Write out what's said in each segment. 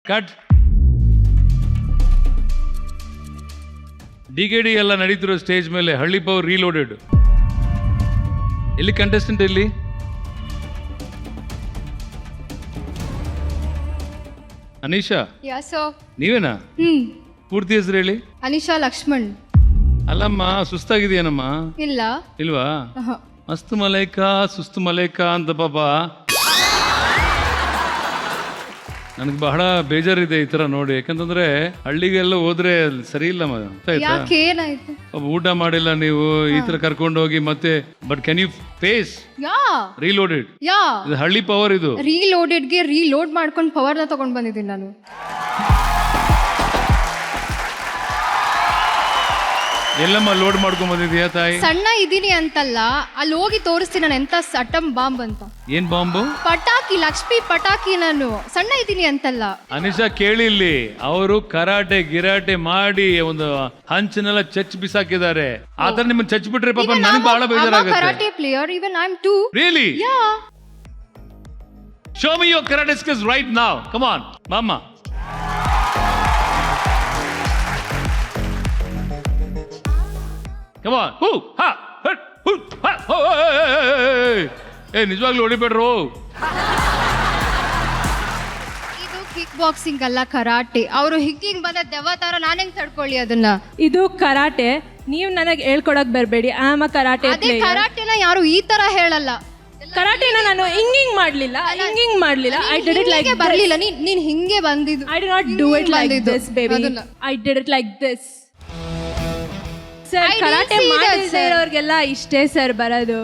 Cut. DKD ಎಲ್ಲ ನಡೀತಿರೋ stage ಮೇಲೆ ಹಳ್ಳಿ ಪವರ್ ರೀಲೋಡೆಡ್. ಎಲ್ಲಿ ಕಂಟೆಸ್ಟೆಂಟ್ ಎಲ್ಲಿ? ಅನೀಶಾ ನೀವೇನಾ? ಪೂರ್ತಿ ಹೆಸರು ಹೇಳಿ. ಅನಿಶಾ ಲಕ್ಷ್ಮಣ್. ಅಲ್ಲಮ್ಮ ಸುಸ್ತಾಗಿದೆಯೇನಮ್ಮ? ಇಲ್ಲ. ಇಲ್ವಾ? ಮಸ್ತ್ ಮಲೈಕಾ ಸುಸ್ತು ಮಲೈಕಾ ಅಂತ ಪಾಪ ನನಗೆ ಬಹಳ ಬೇಜಾರಿದೆ ಈ ತರ ನೋಡಿ. ಯಾಕಂತಂದ್ರೆ ಹಳ್ಳಿಗೆಲ್ಲ ಹೋದ್ರೆ ಸರಿ ಇಲ್ಲ. ಊಟ ಮಾಡಿಲ್ಲ ನೀವು, ಈ ತರ ಕರ್ಕೊಂಡು ಹೋಗಿ ಮತ್ತೆ. But can you face reloaded? ಇದು ಹಳ್ಳಿ ಪವರ್. ಇದು ರೀಲೋಡೆಡ್ಗೆ ರೀಲೋಡ್ ಮಾಡ್ಕೊಂಡು ಪವರ್ನ ತಗೊಂಡ್ ಬಂದಿದ್ದೀನಿ ನಾನು. ಎಲ್ಲಮ್ಮ ಲೋಡ್ ಮಾಡ್ಕೊಂಡ್ ಬಂದಿದ್ಯಾ ತಾಯಿ? ಸಣ್ಣ ಇದೀನಿ ಅಂತಲ್ಲ, ಅಲ್ಲಿ ಹೋಗಿ ತೋರಿಸ್ತೀನಿ ನಾನು ಎಂತ ಅಟಮ್ ಬಾಂಬ್ ಅಂತ. ಏನ್ ಬಾಂಬು? ಪಟಾಕಿ, ಲಕ್ಷ್ಮಿ ಪಟಾಕಿ. ನಾನು ಸಣ್ಣ ಇದೀನಿ ಅಂತಲ್ಲ. ಅನಿಶಾ ಕೇಳಿ ಇಲ್ಲಿ, ಅವರು ಕರಾಟೆ ಗಿರಾಟೆ ಮಾಡಿ ಒಂದು ಹಂಚನೆಲ್ಲ ಚಚ್ ಬಿಸಾಕಿದ್ದಾರೆ. ಆತರ ನಿಮ್ಮನ್ನ ಚಚ್ ಬಿಟ್ರೆ ಪಾಪ ನನಗೆ ಬಹಳ ಬೇಜಾರಾಗುತ್ತೆ. Karate player, even I am too. Really? Yeah. Show me your karate skills right now. Come on, mama. Come on. Hoo, ha, hut, hoo, ha, ho, hey, ನಿಜವಾಗ್ಲೂ ಹೊಡಿಬೇಡ್ರು. ಇದು ಕಿಕ್ ಬಾಕ್ಸಿಂಗ್ ಅಲ್ಲ, ಕರಾಟೆ. ಅವರು ಹಿಕ್ಕಿಂಗ್ ಬಂದ ದೆವ್ವ ತರ ನಾನು ಹೆಂಗ್ ತಡ್ಕೊಳ್ಳಿ ಅದನ್ನ? ಇದು ಕರಾಟೆ. ನೀವು ನನಗೆ ಹೇಳ್ಕೊಡಕ್ ಬರಬೇಡಿ. ಆಮ ಕರಾಟೆ ಅದೇ ಕರಾಟೆನ ಯಾರು ಈ ತರ ಹೇಳಲ್ಲ. ಕರಾಟೆನ ನಾನು ಹಿಂಗಿಂಗ್ ಮಾಡ್ಲಿಲ್ಲ. ಐ ಡಿಡ್ ಇಟ್ ಲೈಕ್ ಬರ್ಲಿಲ್ಲ. ನೀನ್ ಹಿಂಗೆ ಬಂದಿದ್ದು. I did not do it like this baby. I did it like this. Sir, karate ಮಾಡಿರೋರ್ಗೆಲ್ಲ ಇಷ್ಟೇ ಸರ್ ಬರೋದು.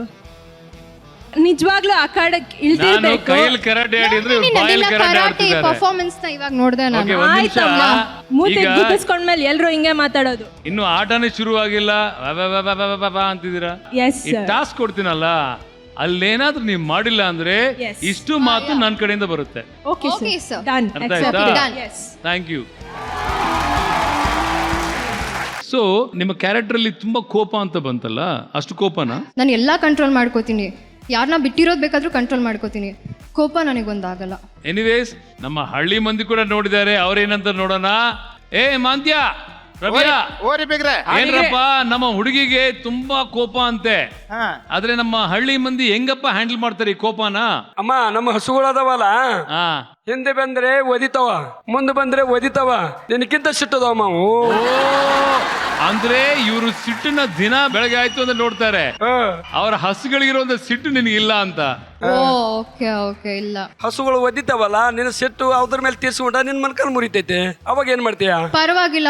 ನಿಜವಾಗ್ಲೂ ಆ ಕಡೆ ಇಳ್ದಿರ್ಬೇಕು. ಕೈಯಲ್ಲಿ ಕರಾಟೆ ಆಡಿದ್ರೆ ಬಾಯಲ್ಲಿ ಕರಾಟೆ ಆಡ್ತಿದ್ದಾರೆ. ಪರ್ಫಾರ್ಮೆನ್ಸ್ ನ ಇವಾಗ ನೋಡ್ದೆ ನಾನು. ಆಯ್ತಮ್ಮ, ಮೂತಿ ಗುದ್ದಿಸ್ಕೊಂಡ್ಮೇಲೆ ಎಲ್ರು ಹಿಂಗೆ ಮಾತಾಡೋದು. ಇನ್ನು ಆಟನೇ ಶುರು ಆಗಿಲ್ಲ ಅಂತಿದ್ದೀರಾ. ಟಾಸ್ಕ್ ಕೊಡ್ತೀನಲ್ಲ, ಅಲ್ಲೇನಾದ್ರೂ ನೀವು ಮಾಡಿಲ್ಲ ಅಂದ್ರೆ ಇಷ್ಟು ಮಾತು ನನ್ನ ಕಡೆಯಿಂದ ಬರುತ್ತೆ. Okay sir, done. ಅರ್ಥ ಆಯ್ತಾ? Thank you. ಸೊ ನಿಮ್ಮ ಕ್ಯಾರೆಕ್ಟರ್ ಅಲ್ಲಿ ತುಂಬಾ ಕೋಪ ಅಂತ ಬಂತಲ್ಲ, ಅಷ್ಟು ಕೋಪನಾ? ನಾನು ಎಲ್ಲಾ ಕಂಟ್ರೋಲ್ ಮಾಡ್ಕೋತೀನಿ. ಯಾರನ್ನ ಬಿಟ್ಟಿರೋದ್ ಬೇಕಾದ್ರೂ ಕಂಟ್ರೋಲ್ ಮಾಡ್ಕೋತೀನಿ. ಕೋಪ ನನಗೊಂದಾಗಲ್ಲ. ಎನಿವೇಸ್, ನಮ್ಮ ಹಳ್ಳಿ ಮಂದಿ ಕೂಡ ನೋಡಿದ್ದಾರೆ. ಅವ್ರೇನಂತ ನೋಡೋಣ. ಏ ಮಾಂತ್ಯ, ಏನ್ರಪ್ಪ, ನಮ್ಮ ಹುಡುಗಿಗೆ ತುಂಬಾ ಕೋಪ ಅಂತೆ. ಆದ್ರೆ ನಮ್ಮ ಹಳ್ಳಿ ಮಂದಿ ಹೆಂಗಪ್ಪ ಹ್ಯಾಂಡಲ್ ಮಾಡ್ತಾರೆ ಈ ಕೋಪನ? ಅಮ್ಮ, ನಮ್ಮ ಹಸುಗಳದವಲ್ಲ, ಹಿಂದೆ ಬಂದ್ರೆ ಒದಿತಾವ, ಮುಂದೆ ಬಂದ್ರೆ ಒದಿತಾವ. ನಿನಕ್ಕಿಂತ ಸಿಟ್ಟದವ ಮಾವು. ಅಂದ್ರೆ ಇವರು ಸಿಟ್ಟನ್ನ ದಿನ ಬೆಳಗ್ಗೆ ಆಯ್ತು ಅಂತ ನೋಡ್ತಾರೆ. ಅವ್ರ ಹಸುಗಳಿಗಿರೋ ಸಿಟ್ಟು ನಿನಗಿಲ್ಲ ಅಂತ. ಓಕೆ ಇಲ್ಲ. ಹಸುಗಳು ಒದಿತಾವಲ್ಲ, ನಿನ್ನ ಸಿಟ್ಟು ಅದ್ರ ಮೇಲೆ ತೀರ್ಸ್ಕೊಂಡ ನಿನ್ ಮನ್ಕಲ್ ಮುರಿತೈತೆ. ಅವಾಗ ಏನ್ ಮಾಡ್ತೀಯ? ಪರವಾಗಿಲ್ಲ,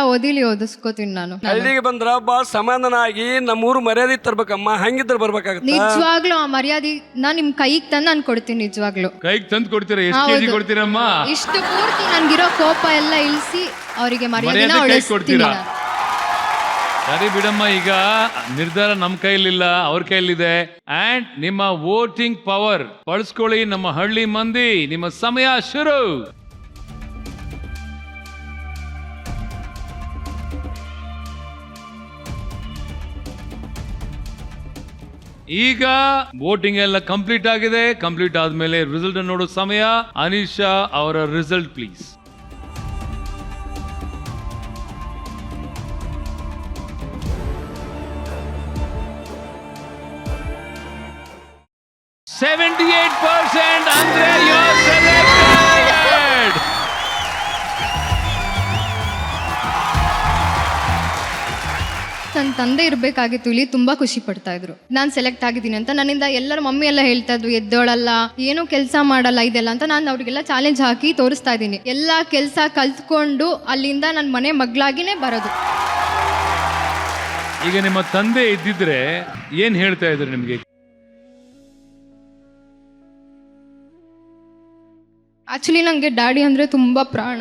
ಓದಿಸ್ಕೋತೀನಿ ನಾನು. ಹಳ್ಳಿಗೆ ಬಂದ್ರ ಬಾಳ ಸಮಾಧಾನ ಆಗಿ ನಮ್ಮೂರು ಮರ್ಯಾದೆ ತರ್ಬೇಕಮ್ಮ. ಹಂಗಿದ್ರ ಬರ್ಬೇಕಾಗತ್ತೆ. ನಿಜವಾಗ್ಲೂ ಆ ಮರ್ಯಾದೆ ನಾನ್ ನಿಮ್ ಕೈಗೆ ತಂದು ನಾನು ಕೊಡ್ತೀನಿ. ನಿಜವಾಗ್ಲೂ ಕೈಗೆ ತಂದು ಕೊಡ್ತೀರಾ? ಎಷ್ಟು ಕೆಜಿ ಕೊಡ್ತೀರಮ್ಮ? ಇಷ್ಟು ಪೂರ್ತಿ ನನ್ಗಿರೋ ಕೋಪ ಎಲ್ಲ ಇಳಿಸಿ ಅವರಿಗೆ ಮರ್ಯಾದೆ ಕೊಡ್ತೀರಾ? ಸರಿ ಬಿಡಮ್ಮ, ಈಗ ನಿರ್ಧಾರ ನಮ್ಮ ಕೈಲಿಲ್ಲ, ಅವ್ರ ಕೈಲಿದೆ. ಅಂಡ್ ನಿಮ್ಮ ವೋಟಿಂಗ್ ಪವರ್ ಬಳಸ್ಕೊಳ್ಳಿ ನಮ್ಮ ಹಳ್ಳಿ ಮಂದಿ. ನಿಮ್ಮ ಸಮಯ ಶುರು. ಈಗ ವೋಟಿಂಗ್ ಎಲ್ಲ ಕಂಪ್ಲೀಟ್ ಆಗಿದೆ. ಕಂಪ್ಲೀಟ್ ಆದ್ಮೇಲೆ ರಿಸಲ್ಟ್ ನೋಡೋ ಸಮಯ. ಅನಿಶಾ ಅವರ ರಿಸಲ್ಟ್ ಪ್ಲೀಸ್. ಅಂದ್ರೆ you're selected. ನನ್ನ ತಂದೆ ಇರ್ಬೇಕಾಗಿತ್ತು ಇಲ್ಲಿ. ತುಂಬಾ ಖುಷಿ ಪಡ್ತಾ ಇದ್ರು ನಾನು ಸೆಲೆಕ್ಟ್ ಆಗಿದ್ದೀನಿ ಅಂತ. ನನ್ನಿಂದ ಎಲ್ಲರ ಮಮ್ಮಿ ಎಲ್ಲ ಹೇಳ್ತಾ ಇದ್ರು, ಎದ್ದೋಳಲ್ಲ, ಏನೋ ಕೆಲಸ ಮಾಡಲ್ಲ ಇದೆಲ್ಲ ಅಂತ. ನಾನು ಅವ್ರಿಗೆಲ್ಲ ಚಾಲೆಂಜ್ ಹಾಕಿ ತೋರಿಸ್ತಾ ಇದ್ದೀನಿ. ಎಲ್ಲಾ ಕೆಲಸ ಕಲ್ತ್ಕೊಂಡು ಅಲ್ಲಿಂದ ನನ್ನ ಮನೆ ಮಗಳಾಗಿನೇ ಬರೋದು. ಈಗ ನಿಮ್ಮ ತಂದೆ ಇದ್ದಿದ್ರೆ ಏನ್ ಹೇಳ್ತಾ ಇದ್ರು ನಿಮ್ಗೆ? ಆಕ್ಚುಲಿ ನಂಗೆ ಡ್ಯಾಡಿ ಅಂದ್ರೆ ತುಂಬಾ ಪ್ರಾಣ.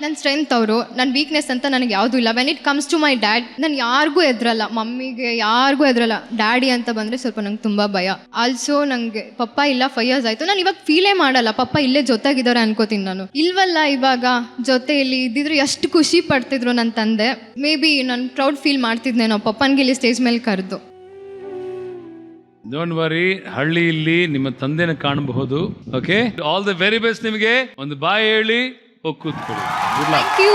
ನನ್ನ ಸ್ಟ್ರೆಂತ್ ಅವರು. ನನ್ನ ವೀಕ್ನೆಸ್ ಅಂತ ನನಗೆ ಯಾವುದೂ ಇಲ್ಲ. When it comes to my dad, ನಾನು ಯಾರಿಗೂ ಎದ್ರಲ್ಲ, ಮಮ್ಮಿಗೆ ಯಾರಿಗೂ ಎದ್ರಲ್ಲ. ಡ್ಯಾಡಿ ಅಂತ ಬಂದರೆ ಸ್ವಲ್ಪ ನಂಗೆ ತುಂಬ ಭಯ. ಆಲ್ಸೋ ನನಗೆ ಪಪ್ಪ ಇಲ್ಲ, 5 years ಆಯಿತು. ನಾನು ಇವಾಗ ಫೀಲೇ ಮಾಡಲ್ಲ ಪಪ್ಪ ಇಲ್ಲೇ ಜೊತೆಗಿದ್ದಾರೆ ಅನ್ಕೋತೀನಿ ನಾನು. ಇಲ್ವಲ್ಲ ಇವಾಗ ಜೊತೆಯಲ್ಲಿ ಇದ್ದಿದ್ರು ಎಷ್ಟು ಖುಷಿ ಪಡ್ತಿದ್ರು ನನ್ನ ತಂದೆ. ಮೇ ಬಿ ನಾನು ಪ್ರೌಡ್ ಫೀಲ್ ಮಾಡ್ತಿದ್ನೇನೋ ಪಪ್ಪನಿಗೆ ಇಲ್ಲಿ ಸ್ಟೇಜ್ ಮೇಲೆ ಕರೆದು. ಡೋಂಟ್ ವರಿ, ಹಳ್ಳಿಯಲ್ಲಿ ನಿಮ್ಮ ತಂದೆನ ಕಾಣಬಹುದು. Okay, all the very best ನಿಮಗೆ. ಒಂದು ಬಾಯ್ ಹೇಳಿ ಹೋಗಿ ಕೂತ್ಕೊಳ್ಳಿ. Good luck. Thank you.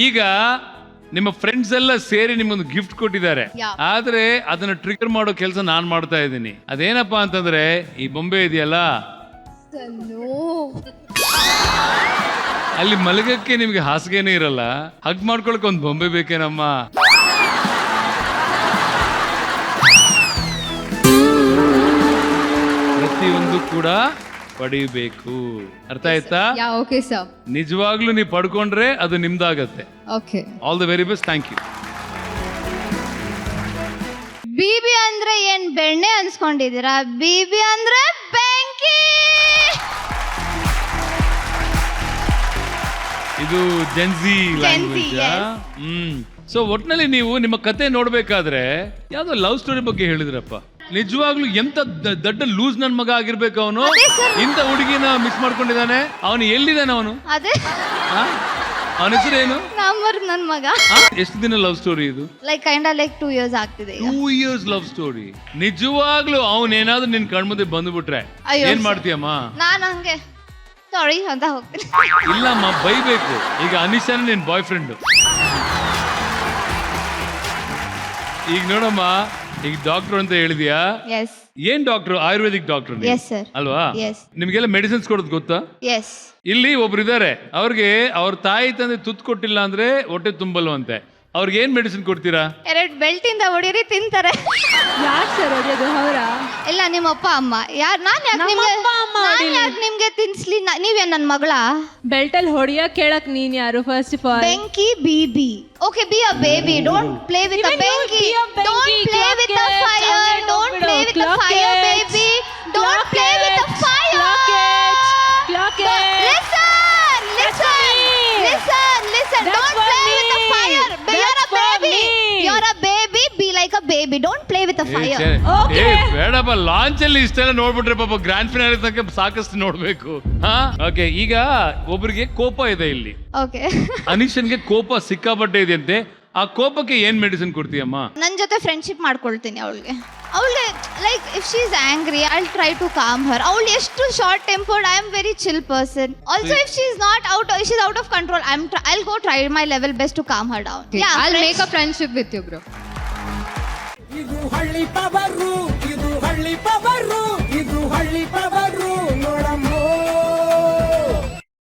ಈಗ ನಿಮ್ಮ ಫ್ರೆಂಡ್ಸ್ ಎಲ್ಲ ಸೇರಿ ನಿಮ್ಮೊಂದು ಗಿಫ್ಟ್ ಕೊಟ್ಟಿದ್ದಾರೆ. Yeah. ಆದ್ರೆ ಅದನ್ನ ಟ್ರಿಗರ್ ಮಾಡೋ ಕೆಲಸ ನಾನ್ ಮಾಡ್ತಾ ಇದ್ದೀನಿ. ಅದೇನಪ್ಪಾ ಅಂತಂದ್ರೆ ಈ ಬೊಂಬೆ ಇದೆಯಲ್ಲ, ಅಲ್ಲಿ ಮಲಗಕ್ಕೆ ನಿಮ್ಗೆ ಹಾಸಿಗೆನೇ ಇರಲ್ಲ, ಹಗ್ ಮಾಡ್ಕೊಳಕ್ ಒಂದು ಬೊಂಬೆ ಬೇಕೇನಮ್ಮ. ಪ್ರತಿಯೊಂದು ಕೂಡ ಪಡಿಬೇಕು. ಅರ್ಥ ಆಯ್ತಾ? Yeah, okay sir. ನಿಜವಾಗ್ಲೂ ನೀವು ಪಡ್ಕೊಂಡ್ರೆ ಅದು ನಿಮ್ದಾಗತ್ತೆ. Okay. All the very best. Thank you. BB ಅಂದ್ರೆ ಏನ್ ಬೆಣ್ಣೆ ಅನ್ಸ್ಕೊಂಡಿದೀರಾ? ಬಿಬಿ ಅಂದ್ರೆ ಬೆಂಕಿ. ಇದು ಜೆನ್ಸಿ ಲ್ಯಾಂಗ್ವೇಜ್. yes. ಸೊ ಒಟ್ನಲ್ಲಿ ನೀವು ನಿಮ್ಮ ಕತೆ ನೋಡ್ಬೇಕಾದ್ರೆ ಯಾವ್ದೋ ಲವ್ ಸ್ಟೋರಿ ಬಗ್ಗೆ ಹೇಳಿದ್ರಪ್ಪ. ನಿಜವಾಗ್ಲೂ ಎಂತ ದೊಡ್ಡ ಲೂಸ್ ನನ್ ಮಗ ಆಗಿರ್ಬೇಕು ಅವನು. ಇಂಥ ಹುಡುಗಿನ ಮಿಸ್ ಮಾಡ್ಕೊಂಡಿದ್ದಾನೆ. ಅವನು ಎಲ್ಲಿದ್ದಾನೆ ಅವನು? ಅದೇ ಅವನ ಹೆಸರೇನು? ನಂಬರ್ ನನ್ ಮಗ. ಎಷ್ಟು ದಿನ ಲವ್ ಸ್ಟೋರಿ ಇದು? ಲೈಕ್ 2 years ಆಗ್ತಿದೆ. 2 years ಲವ್ ಸ್ಟೋರಿ. ನಿಜವಾಗ್ಲೂ ಅವನೇನಾದ್ರೂ ನಿನ್ ಕಣ್ಮುಂದೆ ಬಂದ್ಬಿಟ್ರೆ ಅಯ್ಯೋ ಏನ್ ಮಾಡ್ತೀಯಮ್ಮ? ನಾನು ಹಂಗೆ ಸಾರಿ ಅಂತ ಹೋಗ್ತೀನಿ. ಇಲ್ಲಮ್ಮ, ಬೈಬೇಕು. ಈಗ ಅನಿಶಾನ ನಿನ್ ಬಾಯ್ ಫ್ರೆಂಡ್. ಈಗ ನೋಡಮ್ಮ, ಈಗ ಡಾಕ್ಟರ್ ಅಂತ ಹೇಳಿದ್ಯಾ? ಎಸ್ ಏನ್ doctor? Ayurvedic doctor Yes, sir. ಅಲ್ವಾ? Yes. ನಿಮ್ಗೆಲ್ಲ ಮೆಡಿಸಿನ್ಸ್ ಕೊಡೋದು ಗೊತ್ತಾ? ಎಸ್. ಇಲ್ಲಿ ಒಬ್ರು ಇದಾರೆ, ಅವ್ರಿಗೆ ಅವ್ರ ತಾಯಿ ತಂದೆ ತುತ್ತು ಕೊಟ್ಟಿಲ್ಲ ಅಂದ್ರೆ ಹೊಟ್ಟೆ ತುಂಬಲ್ವಂತೆ. ಅವ್ರಿಗೆ ಏನ್ ಮೆಡಿಸಿನ್ ಕೊಡ್ತೀರಾ? 2 ಬೆಲ್ಟಿಂದ ಹೊಡಿರಿ ತಿಂತಾರೆ. ಯಾರು ಸರ್ ಓದಿಯೋದು? ಅವರ ಇಲ್ಲ ನಿಮ್ಮ ಅಪ್ಪ ಅಮ್ಮ. ನಾನು ಯಾಕೆ ನಿಮ್ಗೆ ತಿನ್ಸ್ಲಿ? ನೀವೇನ್ ನನ್ನ ಮಗಳ? ಬೆಲ್ಟಲ್ಲಿ ಹೊಡಿಯಕ್ ಕೇಳಕ್ ನೀನ್ ಯಾರು? ಫಸ್ಟ್ ಆಫ್ ಆಲ್ ಬೆಂಕಿ BB. Okay, B a baby. Don't play with a ಬೆಂಕಿ. Don't play with a fire. Don't play with a fire baby. Don't play with a fire. Listen. Don't play with the fire. You're a baby. You're a baby. Be like a baby. Don't play with the fire. ಏ ಬೇಡಪ್ಪ, launch ಅಲ್ಲಿ ಇಷ್ಟೆಲ್ಲ ನೋಡ್ಬಿಟ್ರೆ ಪಾಪ grand finale ತನಕ ಸಾಕಷ್ಟು ನೋಡ್ಬೇಕು. Okay, ಈಗ ಒಬ್ರಿಗೆ ಕೋಪ ಇದೆ ಇಲ್ಲಿ. Okay. ಅನಿಶನ್ಗೆ ಕೋಪ ಸಿಕ್ಕಾಪಟ್ಟೆ ಇದೆ ಅಂತೆ. ಆ ಕೋಪಕ್ಕೆ ಏನ್ ಮೆಡಿಸಿನ್ ಕೊಡ್ತೀಯಮ್ಮ? ನನ್ನ ಜೊತೆ ಫ್ರೆಂಡ್ಶಿಪ್ ಮಾಡ್ಕೊಳ್ತೀನಿ ಅವಳಿಗೆ. Like if she is angry, I will try to calm her. ಅವಳು ಎಷ್ಟು short tempered, I am very chill person. Also if she is not she is out of control, I will go try my level best to calm her down. I'll make a friendship with you, bro. ಇದು ಹಳ್ಳಿ power, ಇದು ಹಳ್ಳಿ power.